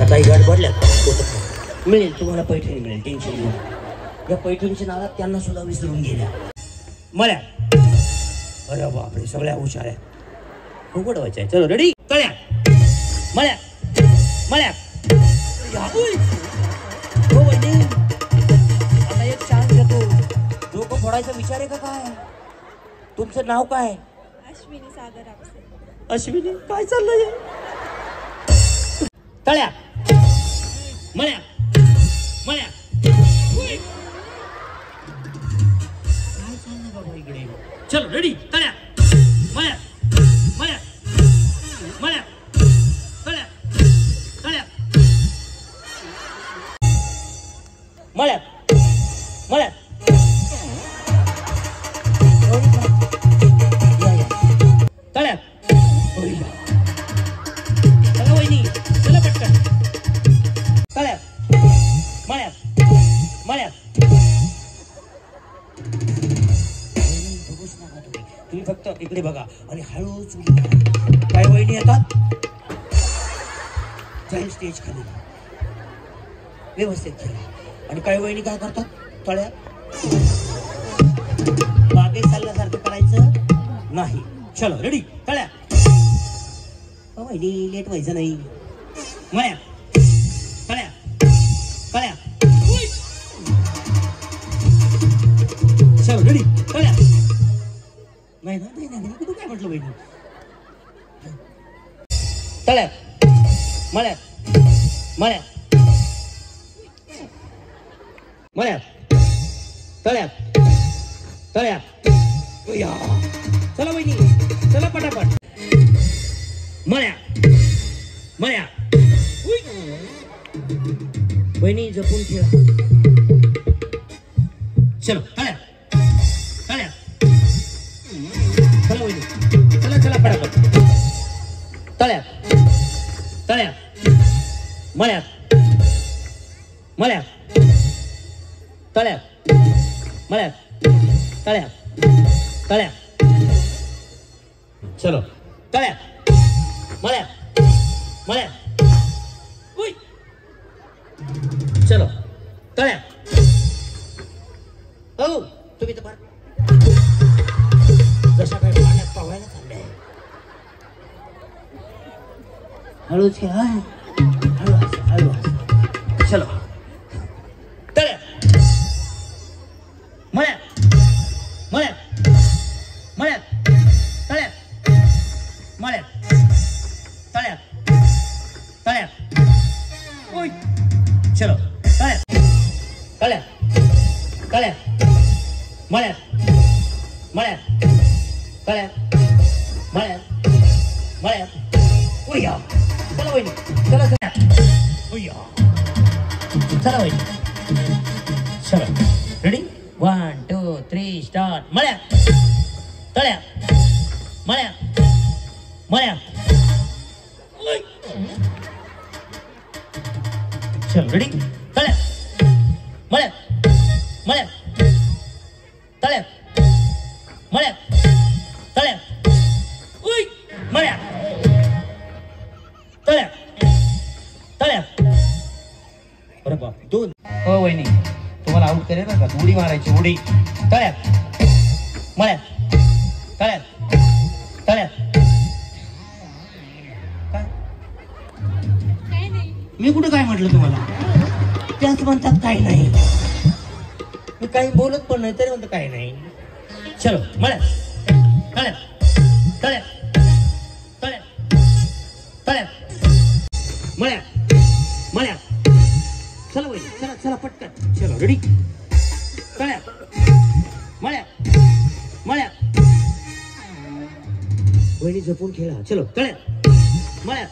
काही गडबडल्या मिळेल तुम्हाला पैठणी मिळेल टेन्शन घेऊ या पैठणीच्या नावात त्यांना सुद्धा विसरून गेल्या मळ्या अरे बापरे सगळ्या हुशार आहे खूप उडवायच्या चलो रेडी तळ्या मळ्या मळ्या हो वहिनी आता एक चान्स घेतो डोकं फोडायचा विचार आहे का काय तुमचं नाव काय अश्विनी सागर आपसे अश्विनी काय चाललंय तळ्या मळ्या मळ्या काय चाललं बाबा इकडे चलो रेडी तळ्या मळ्या मळ्या मळ्या तळ्या तळ्या मळ्या मळ्या तळ्या चला वहिनी चला पटकन तळ्या मळ्या मळ्या तुम्ही फक्त इकडे बघा आणि हळूच काय वहिनी येतात जाईल स्टेज खाली व्यवस्थित खेळा आणि काय वहिनी काय करतात तळ्या मागे चालल्यासारखं करायचं नाही चलो रेडी तळ्या वहिनी लेट व्हायचं नाही मळ्या तळ्या तळ्या चलो रेडी तळ्या नाही ना नाही नाही कुठं काय म्हटलं वहिनी तळ्या मळ्या मळ्या मळ्या तळ्या तळ्या चला वहिनी चला पटापट मळ्या मळ्या वहिनी जपून खेळा चलो तळ्या तळ्या चला वहिनी चला चला पटापट तळ्या तळ्या मळ्या मळ्या तळ्या मळ्या तळ्या तळ्या चलो तळ्या मळ्या मळ्या चलो तळ्या हो तुम्ही तर जशा काही पाण्यात पावायला चाललंय हळूच घ्या हळू हळू चलो तळ्या मळ्या मळ्या मळ्या तळ्या मळ्या तळ्या तळ्या ओय चलो तळ्या तळ्या तळ्या मळ्या मळ्या तळ्या मळ्या मळ्या ओया चला वहिनी चला चला ओया चला वहिनी चला रेडी 1 2 3 स्टार्ट मळ्या तळ्या मळ्या मळ्या चल रेडी तळ्या मळ्या मळ्या तळ्या मळ्या तळ्या उई मळ्या तळ्या तळ्या अरे बाप दोन हो वहिनी तुम्हाला आउट करेल ना का उडी मारायची उडी तळ्या मळ्या तळ्या तळ्या मी कुठं काय म्हटलं तुम्हाला त्याच म्हणतात काही नाही मी काही बोलत पण नाही तरी म्हणतो काही नाही चलो मळ्या तळ्या तळ्या तळ्या तळ्या मळ्या मळ्या चला वहिनी चला चला पटकन चलो रेडी तळ्या मळ्या मळ्या वहिनी जपून खेळा चलो तळ्या मळ्या